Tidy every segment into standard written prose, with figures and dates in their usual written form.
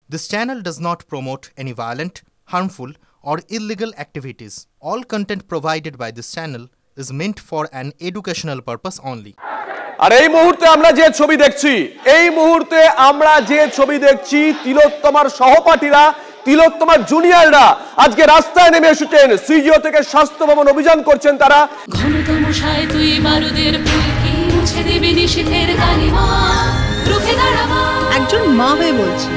This channel does not promote any violent, harmful, or illegal activities. All content provided by this channel is meant for an educational purpose only. আর এই মুহূর্তে আমরা যে ছবি দেখছি তিলোত্তমার সহপাঠীরা তিলোত্তমার জুনিয়ররা আজকে রাস্তায় নেমে এসেছেন সিজিও থেকে স্বাস্থ্য ভবন অভিযান করছেন তারা ঘনতম সায় তুই বারুদের ফুলকি মুছে দেবে নিষেধের কালিমা রুখে দাঁড়াবা একজন মা হয়ে বলছি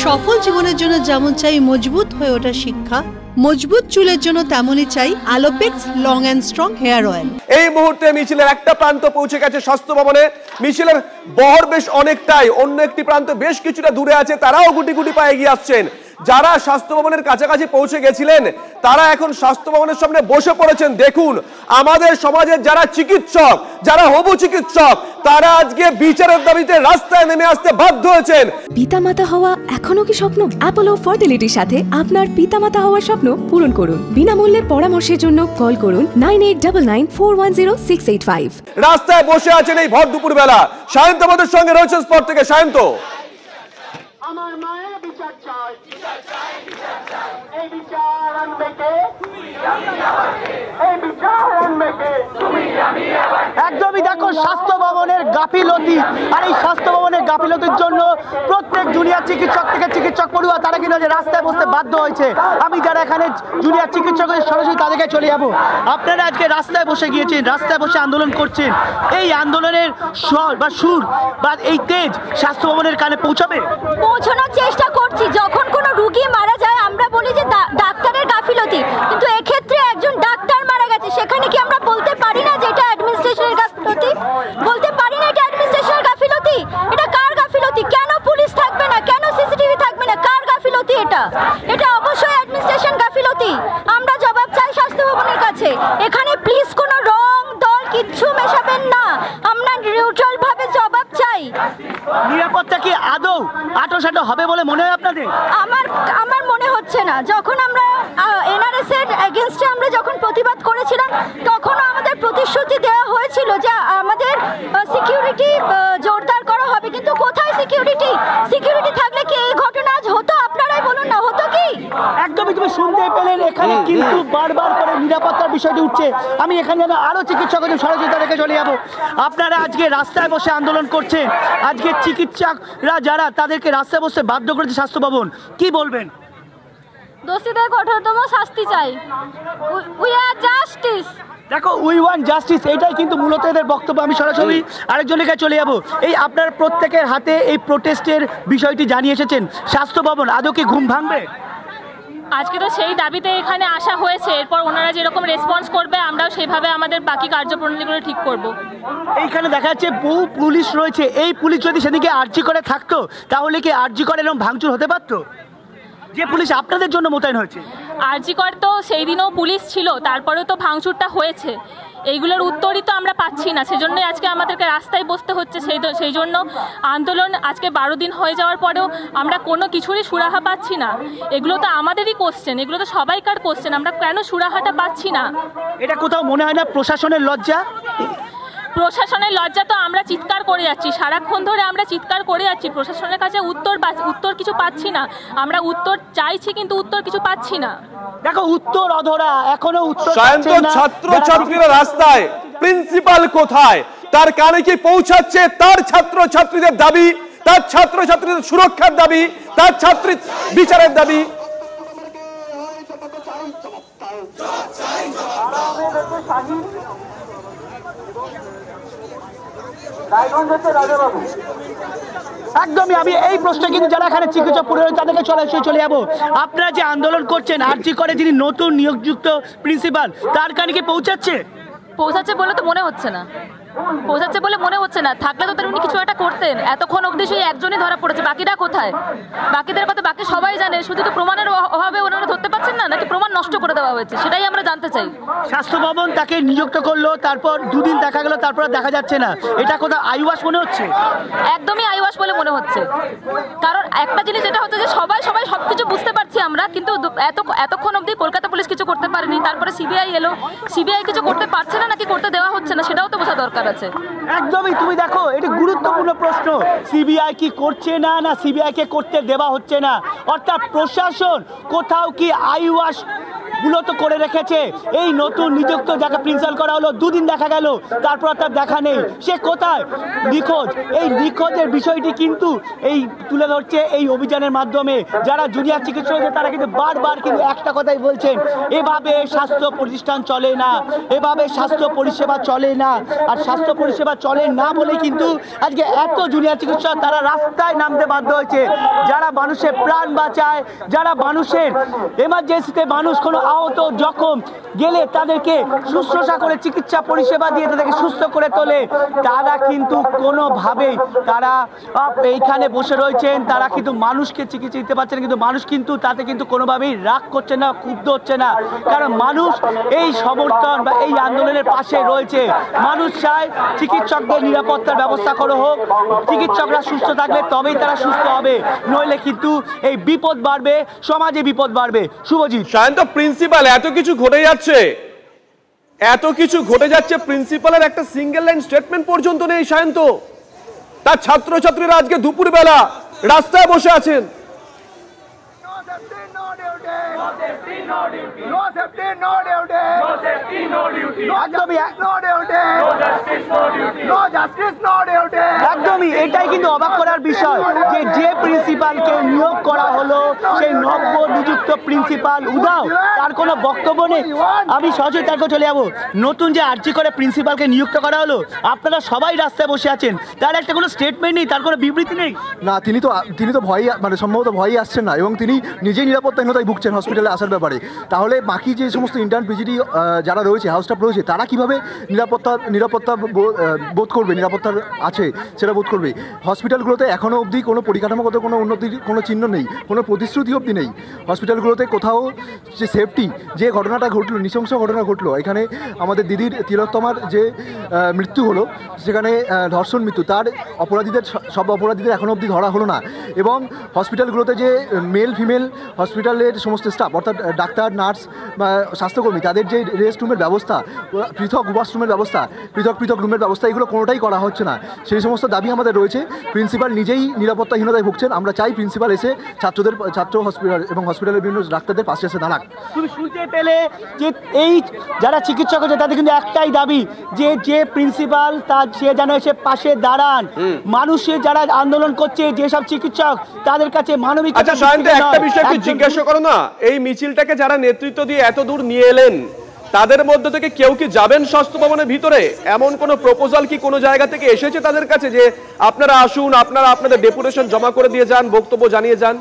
সফল জীবনের জন্য যেমন চাই মজবুত হয়ে ওঠা শিক্ষা মজবুত চুলের জন্য তেমনই চাই Alopex long and strong hair oil. এই মুহূর্তে মিছিলের একটা প্রান্ত পৌঁছে গেছে স্বাস্থ্য ভবনে। মিছিলের বহর বেশ অনেকটাই, অন্য একটি প্রান্ত বেশ কিছুটা দূরে আছে, তারাও গুটি গুটি পায়ে এগিয়ে আসছেন। যারা স্বাস্থ্য ভবনের কাছাকাছি পৌঁছে গেছিলেন তারা এখন স্বাস্থ্য ভবনের সামনে বসে পড়েছেন। দেখুন আমাদের সমাজের যারা চিকিৎসক, যারা হবু চিকিৎসক, তারা আজকে বিচারের দাবিতে রাস্তায় নেমে আসতে বাধ্য হয়েছেন। পিতামাতা হওয়া এখনো কি স্বপ্ন? অ্যাপোলো ফার্টিলিটির সাথে আপনার পিতামাতা হওয়ার স্বপ্ন পূরণ করুন। বিনামূল্যে পরামর্শের জন্য কল করুন 9899410685। রাস্তায় বসে আছেন এই ভর দুপুর বেলা। সায়ন্ত আমাদের সঙ্গে রয়েছে স্পট থেকে। সায়ন্ত, আমার মায়ের বিচার চাই, এই বিচার আনবে কে? এই বিচার আনবে কে? একদমই দেখো স্বাস্থ্য ভবনের গাফিলতি, আর এই স্বাস্থ্য ভবনের গাফিলতির জন্য প্রত্যেক জুনিয়র চিকিৎসক থেকে চিকিৎসক পড়ুয়া তারা কিন্তু রাস্তায় বসতে বাধ্য হয়েছে। আমি যারা এখানে জুনিয়র চিকিৎসক সরাসরি তাদেরকে চলে যাবো। আপনারা আজকে রাস্তায় বসে গিয়েছেন, রাস্তায় বসে আন্দোলন করছেন, এই আন্দোলনের স্বর বা সুর বা এই তেজ স্বাস্থ্য ভবনের কানে পৌঁছানোর চেষ্টা করছি। যখন কোনো রুগী মারা যায় আমরা বলি যে ডাক্তারের গাফিলতি, কিন্তু এক্ষেত্রে একজন ডাক্তার মারা গেছে, সেখানে কি আমরা বলতে পারি না যে এটা অ্যাডমিনিস্ট্রেশনের গাফিলতি? বলতে পারি না এটা অ্যাডমিনিস্ট্রেশনের গাফিলতি? এটা কার গাফিলতি? কেন পুলিশ থাকবে না? কেন সিসিটিভি থাকবে না? কার গাফিলতি এটা? এটা অবশ্যই অ্যাডমিনিস্ট্রেশন গাফিলতি। আমরা জবাব চাই স্বাস্থ্য ভবনের কাছে। এখানে প্লিজ কোনো রং দল কিচ্ছু মেশাবেন না, আমরা নিউট্রাল ভাবে জবাব চাই। নিরাপত্তা কি আদৌ আটোসাটো হবে বলে মনে হয় আপনাদের? আমার মনে হচ্ছে না। যখন আমরা এনআরএস এর এগেইনস্টে আমরা যখন প্রতিবাদ করেছিলাম তখনও আমাদের প্রতিশ্রুতি দেওয়া হয়েছিল যে আমাদের সিকিউরিটি জোরদার করা হবে, কিন্তু কোথায় সিকিউরিটি? সিকিউরিটি থাকলে কি এই ঘটনা আজ হতো? আপনারাই বলুন না, হতো কি? একদমই তুমি শুনতে পেলেন, এখানে কিন্তু বারবার করে নিরাপত্তার বিষয়টি উঠছে। আমি এখানে আরো চিকিৎসক সরাসরি তাদেরকে চলে যাবো। আপনারা আজকে রাস্তায় বসে আন্দোলন করছেন, আজকে চিকিৎসকরা যারা তাদেরকে রাস্তায় বসে বাধ্য করেছে স্বাস্থ্য ভবন, কি বলবেন? দোষীদের কঠোরতম শাস্তি চাই। We are justice. দেখো, উই ওয়ান্ট জাস্টিস, এটাই কিন্তু মূলত এদের বক্তব্য। আমি সরাসরি আরেকজনের কাছে চলে যাবো। এই আপনার প্রত্যেকের হাতে এই প্রোটেস্টের বিষয়টি জানিয়ে এসেছেন, স্বাস্থ্য ভবন আদৌ কি ঘুম ভাঙবে? আজকে তো সেই দাবিতে এখানে আসা হয়েছে, এরপর ওনারা যেরকম রেসপন্স করবে আমরাও সেভাবে আমাদের বাকি কার্যপ্রণালীগুলো ঠিক করব। এইখানে দেখা যাচ্ছে বহু পুলিশ রয়েছে, এই পুলিশ যদি সেদিকে আরজি করে থাকতো তাহলে কি আরজি করে এরকম ভাঙচুর হতে পারতো? যে পুলিশ আপনাদের জন্য মোতায়েন হয়েছে। আরজি কর তো সেই দিনও পুলিশ ছিল, তারপরেও তো ভাঙচুরটা হয়েছে। এইগুলোর উত্তরই তো আমরা পাচ্ছি না, সেজন্যই আজকে আমাদেরকে রাস্তায় বসতে হচ্ছে। সেই জন্য আন্দোলন আজকে 12 দিন হয়ে যাওয়ার পরেও আমরা কোনো কিছুরই সুরাহা পাচ্ছি না। এগুলো তো আমাদেরই কোশ্চেন, এগুলো তো সবাইকার কোশ্চেন, আমরা কেন সুরাহাটা পাচ্ছি না? এটা কোথাও মনে হয় না প্রশাসনের লজ্জা? প্রশাসনের লজ্জা তো আমরা চিৎকার করে যাচ্ছি, সারাক্ষণ ধরে আমরা চিৎকার করে যাচ্ছি, প্রশাসনের কাছে উত্তর কিছু পাচ্ছি না। আমরা উত্তর চাইছি কিন্তু উত্তর কিছু পাচ্ছি না। দেখো উত্তর অধরা, এখনো উত্তর সায়ন্ত, ছাত্র ছাত্রীরা রাস্তায়, প্রিন্সিপাল কোথায়? তার কানে কি পৌঁছাচ্ছে তার ছাত্র ছাত্রীদের দাবি, তার ছাত্র ছাত্রীদের সুরক্ষার দাবি, তার ছাত্রী বিচারের দাবি? একদমই, আমি এই প্রশ্নে কিন্তু যারা এখানে চিকিৎসক পড়ে তাদেরকে চলে যাবো। আপনারা যে আন্দোলন করছেন, আরজি করে যিনি নতুন নিয়োগযুক্ত প্রিন্সিপাল, তার কানে কি পৌঁছাচ্ছে বলে তো মনে হচ্ছে না। পৌঁছাচ্ছে বলে মনে হচ্ছে না। থাকলে তো তার উনি কিছু একটা করতেন। এতক্ষণ অবধি সেই একজনই ধরা পড়েছে, বাকিরা কোথায়? বাকিদের কথা বাকি সবাই জানে, শুধু তো প্রমাণের অভাবে ওনারা ধরতে পারছেন না, নাকি প্রমাণ নষ্ট করে দেওয়া হয়েছে, সেটাই আমরা জানতে চাই। স্বাস্থ্য ভবন তাকে নিযুক্ত করলো, তারপর 2 দিন দেখা গেল, তারপর দেখা যাচ্ছে না। এটা কোথাও আইওয়াস মনে হচ্ছে? একদমই আইওয়াস বলে মনে হচ্ছে। কারণ একটা জিনিস যেটা হচ্ছে যে সবাই সবকিছু বুঝতে পারছি আমরা, আমরা কিন্তু এতক্ষণ অবধি কলকাতা পুলিশ কিছু করতে পারেনি, তারপরে সিবিআই এলো, সিবিআই কিছু করতে পারছে না নাকি করতে দেওয়া হচ্ছে না সেটাও তো বোঝা দরকার আছে। একদমই, তুমি দেখো এটি গুরুত্বপূর্ণ প্রশ্ন, সিবিআই কি করছে না, না সিবিআই কে করতে দেওয়া হচ্ছে না, অর্থাৎ প্রশাসন কোথাও কি আইওয়াশ মূলত করে রেখেছে। এই নতুন নিযুক্ত যাকে প্রিন্সিপাল করা হলো, দুদিন দেখা গেল, তারপর তার দেখা নেই, সে কোথায়, নিখোঁজ। এই নিখোঁজের বিষয়টি কিন্তু এই তুলে ধরছে এই অভিযানের মাধ্যমে। যারা জুনিয়র চিকিৎসক তারা কিন্তু বারবার কিন্তু একটা কথাই বলছেন, এভাবে স্বাস্থ্য প্রতিষ্ঠান চলে না, এভাবে স্বাস্থ্য পরিষেবা চলে না। আর স্বাস্থ্য পরিষেবা চলে না বলে কিন্তু আজকে এত জুনিয়র চিকিৎসক তারা রাস্তায় নামতে বাধ্য হয়েছে, যারা মানুষের প্রাণ বাঁচায়, যারা মানুষের এমার্জেন্সিতে মানুষ কোনো আহত জখম গেলে তাদেরকে শুশ্রূষা করে চিকিৎসা পরিষেবা দিয়ে তাদেরকে সুস্থ করে তোলে, তারা কিন্তু কোনোভাবেই তারা এইখানে বসে রয়েছেন, তারা কিন্তু মানুষকে চিকিৎসা দিতে পারছেন, কিন্তু মানুষ কিন্তু তাতে কিন্তু কোনোভাবেই রাগ করছে না, ক্ষুব্ধ হচ্ছে না, কারণ মানুষ এই সমর্থন বা এই আন্দোলনের পাশে রয়েছে। মানুষ চায় চিকিৎসকদের নিরাপত্তার ব্যবস্থা করা হোক, চিকিৎসকরা সুস্থ থাকলে তবেই তারা সুস্থ হবে, নইলে কিন্তু এই বিপদ বাড়বে, সমাজে বিপদ বাড়বে। শুভজিৎ, সায়ন্ত, প্রিন্সিপাল এত কিছু ঘটে যাচ্ছে, এত কিছু ঘটে যাচ্ছে, প্রিন্সিপালের একটা সিঙ্গেল লাইন স্টেটমেন্ট পর্যন্ত নেই সায়ন্ত। তার ছাত্রছাত্রীরা আজকে দুপুরবেলা রাস্তায় বসে আছেন। একদমই, এটাই কিন্তু অবাক করার বিষয় যে যে প্রিন্সিপালকে নিয়োগ করা হলো সেই নব্য নিযুক্ত প্রিন্সিপাল উদাও, তার কোনো বক্তব্য নেই। আমি সহজে তাকে চলে যাবো, নতুন যে আর্জি করে প্রিন্সিপালকে নিযুক্ত করা হলো, আপনারা সবাই রাস্তায় বসে আছেন, তার একটা কোনো স্টেটমেন্ট নেই, তার কোনো বিবৃতি নেই। না, তিনি তো ভয়, মানে সম্ভবত ভয়ই আসছেন না, এবং তিনি নিজেই নিরাপত্তাহীনতায় ভুগছেন হসপিটালে আসার ব্যাপারে। তাহলে বাকি যে সমস্ত ইন্টার্ন পিজিটি যারা রয়েছে, হাউস স্টাফ রয়েছে, তারা কীভাবে নিরাপত্তা বোধ করবে, নিরাপত্তার আছে সেটা বোধ করবে? হসপিটালগুলোতে এখনও অবধি কোনো পরিকাঠামোগত কোনো উন্নতির কোনো চিহ্ন নেই, কোনো প্রতিশ্রুতি অবধি নেই। হসপিটালগুলোতে কোথাও যে সেফটি, যে ঘটনাটা ঘটলো, নৃশংস ঘটনা ঘটলো এখানে, আমাদের দিদির তিলোত্তমার যে মৃত্যু হলো, সেখানে ধর্ষণ মৃত্যু, তার সব অপরাধীদের এখনও অবধি ধরা হলো না। এবং হসপিটালগুলোতে যে মেল ফিমেল হসপিটালের সমস্ত স্টাফ, অর্থাৎ ডাক্তার, নার্স বা স্বাস্থ্যকর্মী, তাদের যে রেস্ট রুমের ব্যবস্থা, পৃথক ওয়াশরুমের ব্যবস্থা, পৃথক রুমের ব্যবস্থা, এগুলো কোনোটাই করা হচ্ছে না। সেই সমস্ত দাবি আমাদের রয়েছে। প্রিন্সিপাল নিজেই নিরাপত্তাহীনতায় ভুগছেন। আমরা চাই প্রিন্সিপাল এসে ছাত্র হসপিটাল এবং হসপিটালের বিভিন্ন ডাক্তারদের পাশে এসে দাঁড়াক। তুমি শুনতে পেলে যে এই যারা চিকিৎসক আছে তাদের কিন্তু একটাই দাবি যে প্রিন্সিপাল সে যেন এসে পাশে দাঁড়ান, মানুষের যারা আন্দোলন করছে, যেসব চিকিৎসক, তাদের কাছে মানবিক। আচ্ছা সায়ন্ত, একটা বিষয় একটু জিজ্ঞাসা করো না, এই মিছিলটাকে যারা নেতৃত্ব দিয়ে এত দূর নিয়ে এলেন, তাদের মধ্যে থেকে কেউ কি যাবেন স্বাস্থ্য ভবনের ভিতরে? এমন কোনো প্রপোজাল কি কোনো জায়গা থেকে এসেছে তাদের কাছে যে আপনারা আসুন, আপনারা আপনাদের ডেপুটেশন জমা করে দিয়ে যান, বক্তব্য জানিয়ে যান?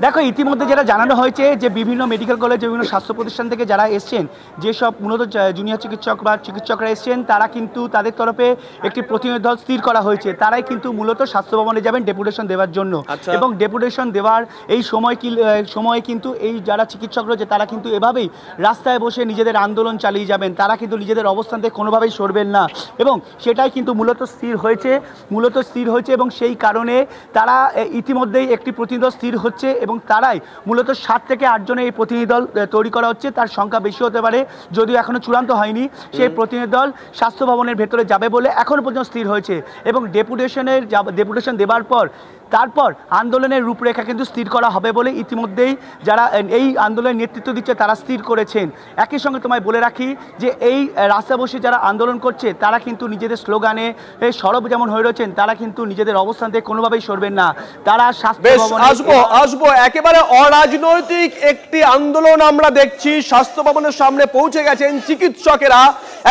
দেখো, ইতিমধ্যে যেটা জানানো হয়েছে যে বিভিন্ন মেডিকেল কলেজ, বিভিন্ন স্বাস্থ্য প্রতিষ্ঠান থেকে যারা এসছেন, যেসব মূলত জুনিয়র চিকিৎসক বা চিকিৎসকরা এসছেন, তারা কিন্তু তাদের তরফে একটি প্রতিনিধি দল স্থির করা হয়েছে। তারাই কিন্তু মূলত স্বাস্থ্য ভবনে যাবেন ডেপুটেশন দেওয়ার জন্য। এবং ডেপুটেশন দেওয়ার এই সময়ে কিন্তু এই যারা চিকিৎসক রয়েছে তারা কিন্তু এভাবেই রাস্তায় বসে নিজেদের আন্দোলন চালিয়ে যাবেন, তারা কিন্তু নিজেদের অবস্থান থেকে কোনোভাবেই সরবেন না। এবং সেটাই কিন্তু মূলত স্থির হয়েছে এবং সেই কারণে তারা ইতিমধ্যেই একটি প্রতিনিধি দল স্থির হচ্ছে এবং তারাই মূলত 7 থেকে 8 জনের এই প্রতিনিধি দল তৈরি করা হচ্ছে। তার সংখ্যা বেশি হতে পারে, যদিও এখনো চূড়ান্ত হয়নি। সেই প্রতিনিধি দল স্বাস্থ্য ভবনের ভেতরে যাবে বলে এখনো পর্যন্ত স্থির হয়েছে এবং ডেপুটেশন দেওয়ার পর তারপর আন্দোলনের রূপরেখা কিন্তু স্থির করা হবে বলে ইতিমধ্যেই যারা এই আন্দোলনের নেতৃত্ব দিচ্ছে তারা স্থির করেছেন। একই সঙ্গে তোমায় বলে রাখি যে এই রাস্তা বসে যারা আন্দোলন করছে তারা কিন্তু নিজেদের স্লোগানে সরব যেমন হয়ে রয়েছেন, তারা কিন্তু নিজেদের অবস্থান থেকে কোনোভাবেই সরবেন না। তারা স্বাস্থ্য ভবনে আসবো একেবারে অরাজনৈতিক একটি আন্দোলন আমরা দেখছি। স্বাস্থ্য ভবনের সামনে পৌঁছে গেছেন চিকিৎসকেরা।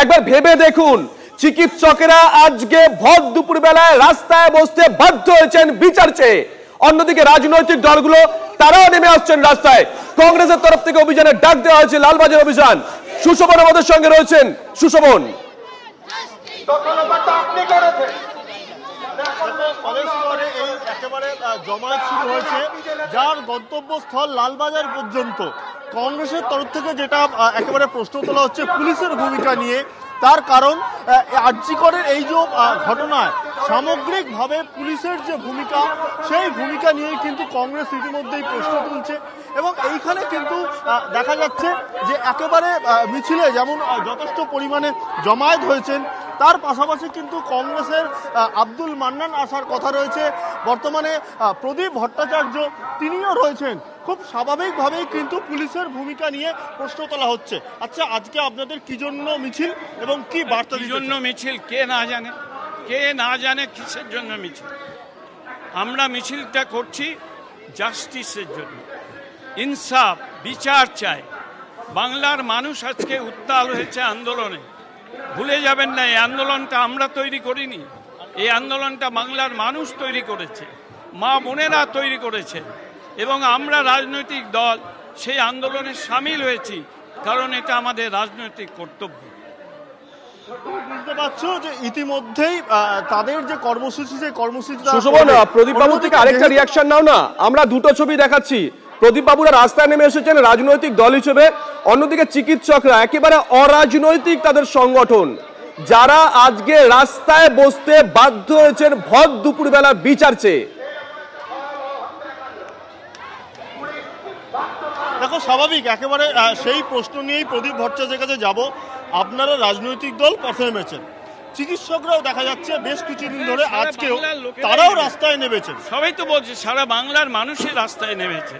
একবার ভেবে দেখুন, চিকিৎসকেরা আজকে ভর দুপুর বেলায় রাস্তায় বসতে বাধ্য হয়েছেন বিচার চেয়ে। অন্যদিকে রাজনৈতিক দলগুলো তারাও নেমে আসছেন রাস্তায়। কংগ্রেসের তরফ থেকে অভিযানের ডাক দেওয়া হয়েছে, লালবাজার অভিযান। সুশোভন আমাদের সঙ্গে রয়েছেন। সুশোভন, একেবারে জমায়েত শুরু হয়েছে, যার গন্তব্যস্থল লালবাজার পর্যন্ত। কংগ্রেসের তরফ থেকে যেটা একেবারে প্রশ্ন তোলা হচ্ছে পুলিশের ভূমিকা নিয়ে, তার কারণ আরজিকরের এই যে ঘটনায় সামগ্রিকভাবে পুলিশের যে ভূমিকা, সেই ভূমিকা নিয়েই কিন্তু কংগ্রেস ইতিমধ্যেই প্রশ্ন তুলছে। এবং এইখানে কিন্তু দেখা যাচ্ছে যে একেবারে মিছিলে যেমন যথেষ্ট পরিমাণে জমায়েত হয়েছেন, তার পাশাপাশি কিন্তু কংগ্রেসের আব্দুল মান্নান আসার কথা রয়েছে, বর্তমানে প্রদীপ ভট্টাচার্য তিনিও রয়েছেন। খুব স্বাভাবিকভাবেই কিন্তু পুলিশের ভূমিকা নিয়ে প্রশ্ন তোলা হচ্ছে। আচ্ছা, আজকে আপনাদের কি জন্য মিছিল এবং কি বার্তা জন্য মিছিল কে না জানে কিসের জন্য মিছিল? আমরা মিছিলটা করছি জাস্টিসের জন্য, ইনসাফ, বিচার চাই। বাংলার মানুষ আজকে উত্তাল হয়েছে আন্দোলনে। ভুলে যাবেন না, এই আন্দোলনটা আমরা তৈরি করিনি, এই আন্দোলনটা বাংলার মানুষ তৈরি করেছে, মা বোনেরা তৈরি করেছে। এবং আমরা রাজনৈতিক দল সেই আন্দোলনে সামিল হয়েছি, কারণ এটা আমাদের রাজনৈতিক কর্তব্য। বুঝতে পারছো যে ইতিমধ্যেই তাদের যে কর্মসূচি, সেই কর্মসূচি সুশোভন, প্রদীপ বাবু থেকে আরেকটা রিয়াকশন নাও না। আমরা দুটো ছবি দেখাচ্ছি, প্রদীপ বাবুরা রাস্তায় নেমে এসেছেন রাজনৈতিক দল হিসেবে, অন্যদিকে চিকিৎসকরা একেবারে অরাজনৈতিক তাদের সংগঠন, যারা আজকে রাস্তায় বসতে বাধ্য হয়েছেন ভর দুপুরবেলা বিচার চেয়ে। দেখো, স্বাভাবিক একেবারে সেই প্রশ্ন নিয়েই প্রদীপ ভট্টাচার্যের কাছে যাব। আপনারা রাজনৈতিক দল পথে নেমেছেন, চিকিৎসকরাও দেখা যাচ্ছে বেশ কিছুদিন ধরে আজকেও তারাও রাস্তায় নেমেছেন। সবাই তো বলছে সারা বাংলার মানুষই রাস্তায় নেমেছে।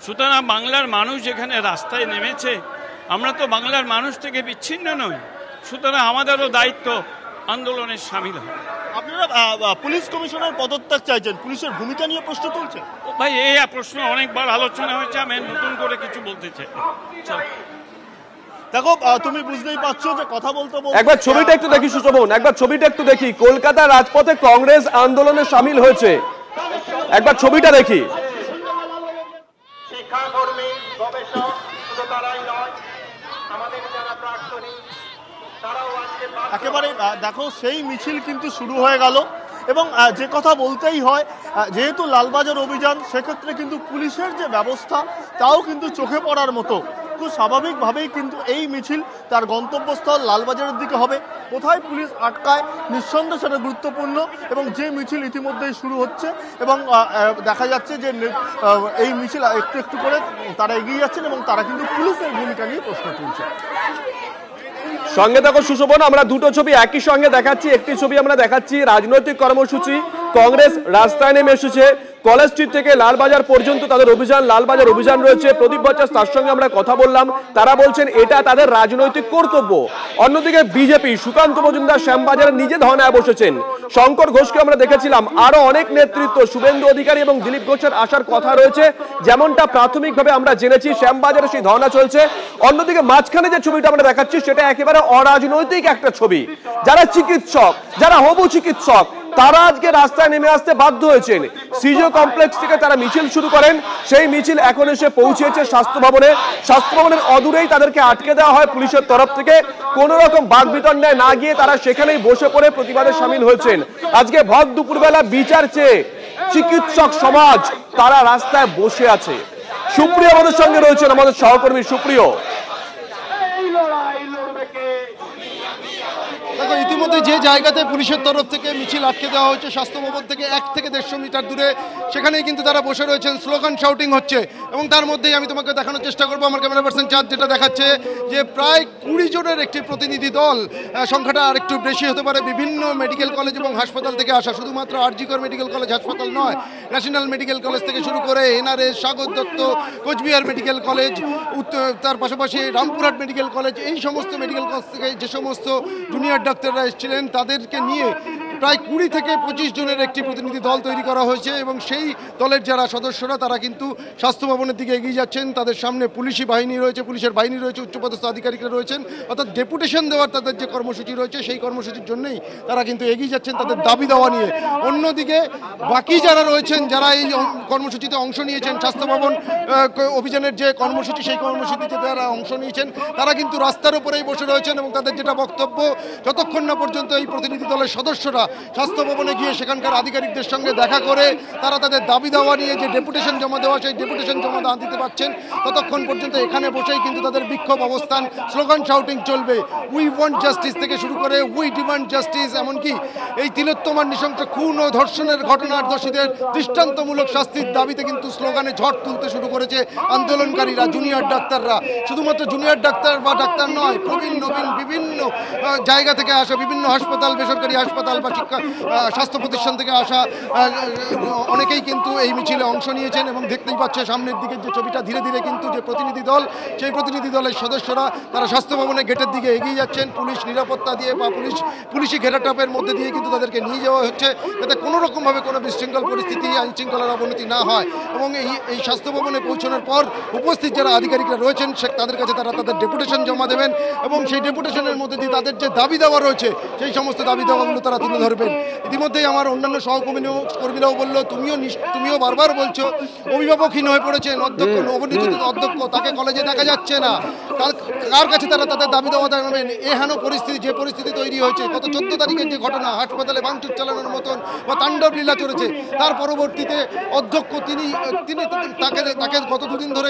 সুতরাং বাংলার মানুষ যেখানে রাস্তায় নেমেছে, আমরা তো বাংলার মানুষ থেকে বিচ্ছিন্ন নই, সুতরাং আমাদেরও দায়িত্ব আন্দোলনের সামিল হয়। আপনারা পুলিশ কমিশনার পদত্যাগ চাইছেন, পুলিশের ভূমিকা নিয়ে প্রশ্ন তুলছে। ভাই, এই প্রশ্ন অনেকবার আলোচনা হয়েছে, আমি নতুন করে কিছু বলতে চাই। দেখো, তুমি বুঝতেই পারছো যে কথা বলতে একবার ছবিটা একটু দেখি সুশোভন, একবার ছবিটা একটু দেখি। কলকাতার রাজপথে কংগ্রেস আন্দোলনে সামিল হয়েছে, একবার ছবিটা দেখি। শিক্ষাকর্মী, গবেষক, শুধু তারাই নয়, আমাদের যারা প্রাক্তনী তারাও আজকে একেবারে দেখো সেই মিছিল কিন্তু শুরু হয়ে গেল। এবং যে কথা বলতেই হয়, যেহেতু লালবাজার অভিযান, সেক্ষেত্রে কিন্তু পুলিশের যে ব্যবস্থা তাও কিন্তু চোখে পড়ার মতো। খুব স্বাভাবিকভাবেই কিন্তু এই মিছিল তার গন্তব্যস্থল লালবাজারের দিকে হবে। কোথায় পুলিশ আটকায় নিঃসন্দেহে সেটা গুরুত্বপূর্ণ। এবং যে মিছিল ইতিমধ্যেই শুরু হচ্ছে এবং দেখা যাচ্ছে যে এই মিছিল একটু একটু করে তারা এগিয়ে যাচ্ছেন এবং তারা কিন্তু পুলিশের ভূমিকা নিয়ে প্রশ্ন তুলছে। সঙ্গে দেখো সুশোভন, আমরা দুটো ছবি একই সঙ্গে দেখাচ্ছি। একটি ছবি আমরা দেখাচ্ছি রাজনৈতিক কর্মসূচি, কংগ্রেস রাস্তায় নেমে এসেছে, কলেজ স্ট্রিট থেকে লালবাজার পর্যন্ত তাদের অভিযান, লালবাজার অভিযান রয়েছে। প্রদীপ ভট্টাচার্য তার সঙ্গে আমরা কথা বললাম, তারা বলছেন এটা তাদের রাজনৈতিক কর্তব্য। অন্যদিকে বিজেপি সুকান্ত মজুমদার শ্যামবাজারে নিজে ধর্নায় বসেছেন। শঙ্কর ঘোষকে আমরা দেখেছিলাম, আরো অনেক নেতৃত্ব শুভেন্দু অধিকারী এবং দিলীপ ঘোষের আসার কথা রয়েছে, যেমনটা প্রাথমিকভাবে আমরা জেনেছি। শ্যামবাজারে সেই ধর্না চলছে। অন্যদিকে মাঝখানে যে ছবিটা আমরা দেখাচ্ছি সেটা একেবারে অরাজনৈতিক একটা ছবি। যারা চিকিৎসক, যারা হবু চিকিৎসক, তারা আজকে রাস্তায় নেমে আসতে বাধ্য হয়েছেন। সিজো কমপ্লেক্স থেকে তারা মিছিল শুরু করেন, সেই মিছিল এখন এসে পৌঁছেছে স্বাস্থ্য ভবনে। স্বাস্থ্য ভবনের অদূরেই তাদেরকে আটকে দেওয়া হয় পুলিশের তরফ থেকে। কোন রকম বাকবিতণ্ডায় না গিয়ে তারা সেখানেই বসে পড়ে প্রতিবাদে সামিল হয়েছেন। আজকে ভর দুপুরবেলা বিচার চেয়ে চিকিৎসক সমাজ তারা রাস্তায় বসে আছে। সুপ্রিয় আমাদের সঙ্গে রয়েছেন, আমাদের সহকর্মী সুপ্রিয়। দেখো, ইতিমধ্যে যে জায়গাতে পুলিশের তরফ থেকে মিছিল আটকে দেওয়া হয়েছে স্বাস্থ্য ভবন থেকে 1 থেকে 150 মিটার দূরে, সেখানেই কিন্তু তারা বসে রয়েছেন, স্লোগান শাউটিং হচ্ছে। এবং তার মধ্যেই আমি তোমাকে দেখানোর চেষ্টা করবো, আমার ক্যামেরা পার্সন চাঁদ যেটা দেখাচ্ছে যে প্রায় 20 জনের একটি প্রতিনিধি দল, সংখ্যাটা আর একটু বেশি হতে পারে, বিভিন্ন মেডিকেল কলেজ এবং হাসপাতাল থেকে আসা। শুধুমাত্র আরজিকর মেডিকেল কলেজ হাসপাতাল নয়, ন্যাশনাল মেডিকেল কলেজ থেকে শুরু করে NRS, Sagar Dutta, Cooch Behar medical college, তার পাশাপাশি রামপুরহাট মেডিকেল কলেজ, এই সমস্ত মেডিকেল কলেজ থেকে যে সমস্ত জুনিয়র ডাক্তাররা এসেছিলেন তাদেরকে নিয়ে প্রায় 20 থেকে 25 জনের একটি প্রতিনিধি দল তৈরি করা হয়েছে। এবং সেই দলের যারা সদস্যরা তারা কিন্তু স্বাস্থ্য ভবনের দিকে এগিয়ে যাচ্ছেন। তাদের সামনে পুলিশি বাহিনী রয়েছে, পুলিশের বাহিনী রয়েছে, উচ্চপদস্থ আধিকারিকরা রয়েছেন। অর্থাৎ ডেপুটেশন দেওয়ার তাদের যে কর্মসূচি রয়েছে সেই কর্মসূচির জন্যই তারা কিন্তু এগিয়ে যাচ্ছেন তাদের দাবি দেওয়া নিয়ে। অন্যদিকে বাকি যারা রয়েছেন, যারা এই কর্মসূচিতে অংশ নিয়েছেন, স্বাস্থ্য ভবন অভিযানের যে কর্মসূচি সেই কর্মসূচিতে যারা অংশ নিয়েছেন তারা কিন্তু রাস্তার উপরেই বসে রয়েছেন। এবং তাদের যেটা বক্তব্য, যতক্ষণ না পর্যন্ত এই প্রতিনিধি দলের সদস্যরা স্বাস্থ্য ভবনে গিয়ে সেখানকার আধিকারিকদের সঙ্গে দেখা করে তারা তাদের দাবি দাওয়া নিয়ে যে ডেপুটেশন জমা দেওয়া সেই ডেপুটেশন জমা দিতে পারছেন। ততক্ষণ পর্যন্ত এখানে বসেই কিন্তু তাদের বিক্ষোভ অবস্থান, স্লোগান শাউটিং চলবে। উই ওয়ান্ট জাস্টিস থেকে শুরু করে উই ডিমান্ড জাস্টিস, এমনকি এই তিলোত্তমার নৃশংস খুন ও ধর্ষণের ঘটনার দোষীদের দৃষ্টান্তমূলক শাস্তির দাবিতে কিন্তু স্লোগানে ঝড় তুলতে শুরু করেছে আন্দোলনকারীরা, জুনিয়র ডাক্তাররা। শুধুমাত্র জুনিয়র ডাক্তার বা ডাক্তার নয়, প্রবীণ নবীন বিভিন্ন জায়গা থেকে আসা, বিভিন্ন হাসপাতাল, বেসরকারি হাসপাতাল বা স্বাস্থ্য প্রতিষ্ঠান থেকে আসা অনেকেই কিন্তু এই মিছিলে অংশ নিয়েছেন। এবং দেখতেই পাচ্ছে সামনের দিকে যে ছবিটা, ধীরে ধীরে কিন্তু যে প্রতিনিধি দল, সেই প্রতিনিধি দলের সদস্যরা তারা স্বাস্থ্য ভবনের গেটের দিকে এগিয়ে যাচ্ছেন। পুলিশ নিরাপত্তা দিয়ে বা পুলিশি ঘেরাটোপের মধ্যে দিয়ে কিন্তু তাদেরকে নিয়ে যাওয়া হচ্ছে, যাতে কোনো রকমভাবে কোনো বিশৃঙ্খল পরিস্থিতি, আইন শৃঙ্খলার অবনতি না হয়। এবং এই স্বাস্থ্য ভবনে পৌঁছানোর পর উপস্থিত যারা আধিকারিকরা রয়েছেন তাদের কাছে তারা তাদের ডেপুটেশন জমা দেবেন এবং সেই ডেপুটেশনের মধ্যে দিয়ে তাদের যে দাবি দেওয়া রয়েছে সেই সমস্ত দাবি দেওয়াগুলো তারা তুলে ধরবেন। ইতিমধ্যেই আমার অন্যান্য সহকর্মীরাও বললো, তুমিও বারবার বলছো অভিভাবকহীন হয়ে পড়েছেন অধ্যক্ষ, নবনিযুক্ত অধ্যক্ষ, তাকে কলেজে দেখা যাচ্ছে না। কার কাছে তারা তাদের দাবি দেওয়া জানাবেন? এহেন পরিস্থিতি, যে পরিস্থিতি তৈরি হয়েছে গত 14 তারিখের যে ঘটনা, হাসপাতালে ভাঙচুর চালানোর মতন বা তাণ্ডব লীলা চলেছে, তার পরবর্তীতে অধ্যক্ষ তিনি তাকে গত দুদিন ধরে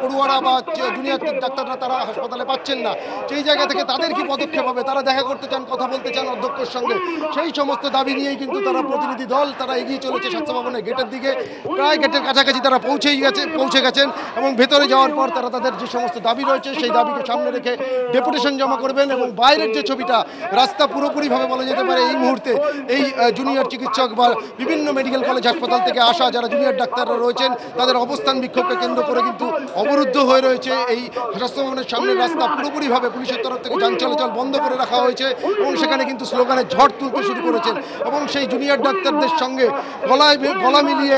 পড়ুয়ারা বা জুনিয়র ডাক্তাররা তারা হাসপাতালে পাচ্ছেন না। সেই জায়গা থেকে তাদের কি পদক্ষেপ হবে? তারা দেখা করতে চান, কথা বলতে চান অধ্যক্ষের সঙ্গে। সেই সমস্ত দাবি নিয়েই কিন্তু তারা প্রতিনিধি দল তারা এগিয়ে চলেছে স্বাস্থ্য ভবনের গেটের দিকে। প্রায় গেটের কাছাকাছি তারা পৌঁছে গেছেন এবং ভেতরে যাওয়ার পর তারা তাদের যে সমস্ত দাবি রয়েছে সেই দাবিকে সামনে রেখে ডেপুটেশন জমা করবেন। এবং বাইরের যে ছবিটা, রাস্তা পুরোপুরিভাবে বলা যেতে পারে এই মুহূর্তে এই জুনিয়র চিকিৎসক বা বিভিন্ন মেডিকেল কলেজ হাসপাতাল থেকে আসা যারা জুনিয়র ডাক্তাররা রয়েছেন তাদের অবস্থান বিক্ষোভকে কেন্দ্র করে কিন্তু অবরুদ্ধ হয়ে রয়েছে। এই স্বাস্থ্য ভবনের সামনের রাস্তা পুরোপুরিভাবে পুলিশের তরফ থেকে যান চলাচল বন্ধ করে রাখা হয়েছে এবং সেখানে কিন্তু স্লোগানে ঝড় তুলতে শুরু করেছেন। এবং সেই জুনিয়র ডাক্তারদের সঙ্গে গলা মিলিয়ে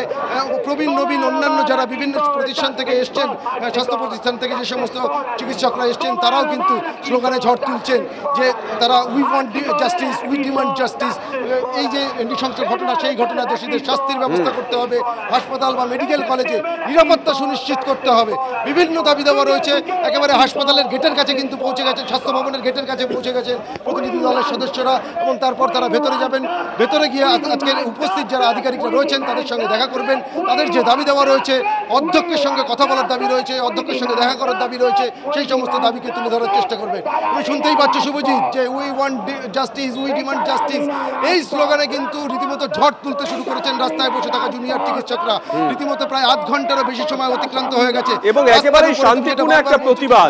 প্রবীণ নবীন অন্যান্য যারা বিভিন্ন প্রতিষ্ঠান থেকে এসছেন, স্বাস্থ্য প্রতিষ্ঠান থেকে যে সমস্ত চিকিৎসকরা এসছেন, তারাও কিন্তু স্লোগানে ঝড় তুলছেন যে তারা we want justice, we demand justice. এই যে নৃশংস ঘটনা, সেই ঘটনা দোষীদের শাস্তির ব্যবস্থা করতে হবে, হাসপাতাল বা মেডিকেল কলেজে নিরাপত্তা সুনিশ্চিত করতে হবে। বিভিন্ন দাবি দেওয়া রয়েছে। একেবারে হাসপাতালের গেটের কাছে কিন্তু পৌঁছে গেছেন, স্বাস্থ্য ভবনের গেটের কাছে পৌঁছে গেছেন প্রতিনিধি দলের সদস্যরা এবং তারপর তারা ভেতরে যাবেন। ভেতরে গিয়ে আজকের উপস্থিত যারা আধিকারিকরা রয়েছেন তাদের সঙ্গে দেখা করবেন। তাদের যে দাবি দেওয়া রয়েছে, অধ্যক্ষের সঙ্গে কথা বলার দাবি রয়েছে, অধ্যক্ষের সঙ্গে দেখা করার দাবি রয়েছে, সেই সমস্ত দাবিকে তুলে ধরার চেষ্টা করবেন। তুমি শুনতেই পাচ্ছ শুভজিৎ যে we want justice, we demand justice, এই স্লোগানে কিন্তু রীতিমতো ঝড় তুলতে শুরু করেছেন রাস্তায় বসে থাকা জুনিয়র চিকিৎসকরা। রীতিমতো প্রায় আধ ঘন্টারও বেশি সময় অতিক্রান্ত হয়ে গেছে এবং একেবারেই শান্তিপূর্ণ একটা প্রতিবাদ,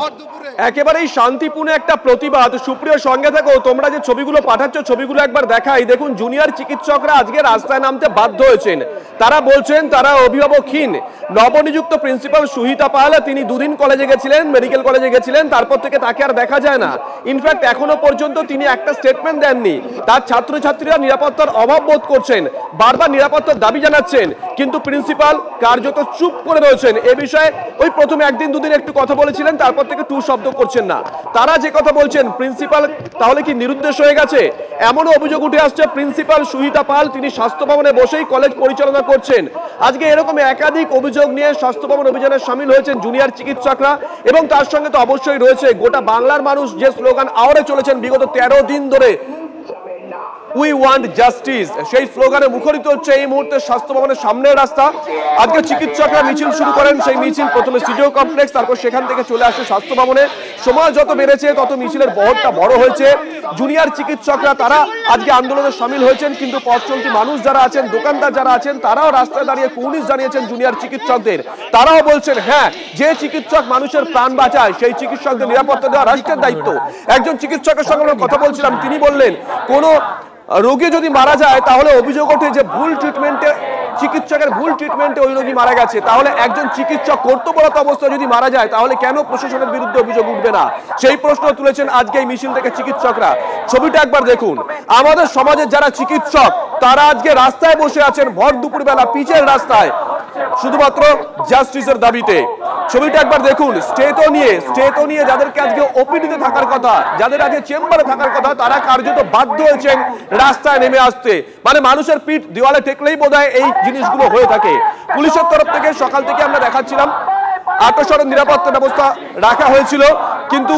একেবারেই শান্তিপূর্ণ একটা প্রতিবাদ। সুপ্রিয় সঙ্গে থাকো, তোমরা যে ছবিগুলো পাঠাচ্ছ ছবিগুলো একবার দেখাই। দেখুন, জুনিয়র চিকিৎসকরা আজকে রাস্তায় নামতে বাধ্য হয়েছেন। তারা বলছেন তারা অভিভাবকহীন। নবনিযুক্ত প্রিন্সিপাল সুহিতা পাল, তিনি দুদিন কলেজে গেছিলেন, মেডিকেল কলেজে গেছিলেন, তারপর থেকে তাকে আর দেখা যায় না। ইনফ্যাক্ট এখনো পর্যন্ত তিনি একটা স্টেটমেন্ট দেননি। তার ছাত্রছাত্রীরা নিরাপত্তার অভাব বোধ করছেন, বারবার নিরাপত্তার দাবি জানাচ্ছেন, কিন্তু প্রিন্সিপাল কার্যত চুপ করে রয়েছেন। এ বিষয়ে ওই প্রথমে একদিন দুদিন একটু কথা বলেছিলেন, তারপর থেকে টু শব্দ করছেন না। তারা যে কথা বলছেন, প্রিন্সিপাল তাহলে কি নিরুদ্দেশ হয়ে গেছে? এমনও অভিযোগ উঠে আসছে প্রিন্সিপাল সুহিতা পাল তিনি স্বাস্থ্য ভবনে বসেই কলেজ পরিচালনা করছেন। আজকে এরকম একাধিক অভিযোগ নিয়ে স্বাস্থ্য ভবন অভিযানে সামিল হয়েছেন জুনিয়র চিকিৎসকরা এবং তার সঙ্গে তো অবশ্যই রয়েছে গোটা বাংলার মানুষ যে স্লোগান আওড়ে চলেছেন বিগত 13 দিন ধরে, উই ওয়ান্ট জাস্টিস। সেই স্লোগানে মুখরিত হচ্ছে এই মুহূর্তে স্বাস্থ্য ভবনের সামনের রাস্তা। আজকে চিকিৎসকরা মিছিল শুরু করেন। সেই মিছিল প্রথমে সিজিও কমপ্লেক্স, তারপর সেখান থেকে চলে আসে স্বাস্থ্য ভবনে। সময় যত বেড়েছে তত মিছিলের বহরটা বড় হয়েছে। জুনিয়র চিকিৎসকরা তারা আজকে আন্দোলনে সামিল হয়েছেন, কিন্তু পথ চলতি মানুষ যারা আছেন, দোকানদার যারা আছেন, তারাও রাস্তায় দাঁড়িয়ে কুর্নিশ জানিয়েছেন জুনিয়র চিকিৎসকদের। তারাও বলছেন হ্যাঁ, যে চিকিৎসক মানুষের প্রাণ বাঁচায় সেই চিকিৎসকদের নিরাপত্তা দেওয়া রাষ্ট্রের দায়িত্ব। একজন চিকিৎসকের সঙ্গে আমরা কথা বলছিলাম, তিনি বললেন কোনো রোগী যদি মারা যায় তাহলে অভিযোগ ওঠে যে ভুল ট্রিটমেন্টে, চিকিৎসকের ভুল ট্রিটমেন্টে ওই রোগী মারা গেছে। তাহলে একজন চিকিৎসক কর্তব্যরত অবস্থায় যদি মারা যায় তাহলে কেন প্রশাসনের বিরুদ্ধে অভিযোগ উঠবে না? সেই প্রশ্ন তুলেছেন আজকে এই মিছিল থেকে চিকিৎসকরা। ছবিটা একবার দেখুন। আমাদের সমাজের যারা চিকিৎসক তারা আজকে রাস্তায় বসে আছেন ভর দুপুরবেলা পিচের রাস্তায়, শুধুমাত্র জাস্টিসের দাবিতে। ছবিটা একবার দেখুন। স্টেটো নিয়ে যাদেরকে আজকে ওপিডিতে থাকার কথা, যাদের আজকে চেম্বারে থাকার কথা, তারা কার্যত বাধ্য হয়েছেন রাস্তায় নেমে আসতে। মানে মানুষের পিঠ দেওয়ালে ঠেকলেই বোধহয় এই জিনিসগুলো হয়ে থাকে। পুলিশের তরফ থেকে সকাল থেকে আমরা দেখাচ্ছিলাম আটশোর নিরাপত্তা ব্যবস্থা রাখা হয়েছিল, কিন্তু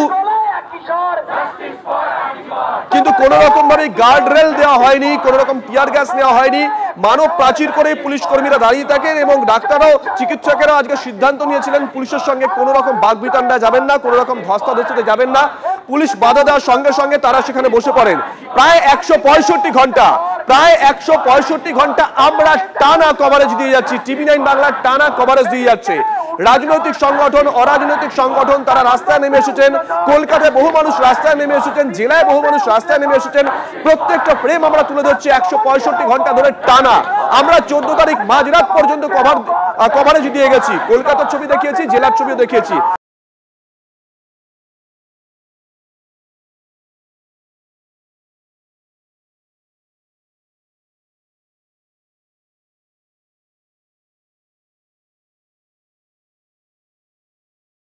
কোনো রকম ভাবে গার্ড রেল দেওয়া হয়নি, কোনো রকম টিয়ার গ্যাস নেওয়া হয়নি, মানব প্রাচীর করে পুলিশ কর্মীরা দাঁড়িয়ে থাকেন এবং ডাক্তারও চিকিৎসকেরা আজকে সিদ্ধান্ত নিয়েছিলেন পুলিশের সঙ্গে কোনো রকম বাগবিতণ্ডা যাবেন না, কোনো রকম ধস্তাধস্তিতে যাবেন না। পুলিশ বাধা দেওয়ার সঙ্গে সঙ্গে তারা সেখানে বসে পড়েন। প্রায় 165 ঘন্টা আমরা টানা কভারেজ দিয়ে যাচ্ছি, TV9 বাংলার টানা কভারেজ দিয়ে যাচ্ছে। রাজনৈতিক সংগঠন, অরাজনৈতিক সংগঠন তারা রাস্তায় নেমে এসেছেন, কলকাতায় বহু মানুষ রাস্তায় নেমে এসেছেন, জেলায় বহু মানুষ রাস্তায় নেমে এসেছেন। প্রত্যেকটা ফ্রেম আমরা তুলে ধরছি 165 ঘন্টা ধরে টানা। আমরা 14 তারিখ মাঝরাত পর্যন্ত কভারেজ দিয়ে গেছি, কলকাতার ছবি দেখিয়েছি, জেলার ছবিও দেখিয়েছি।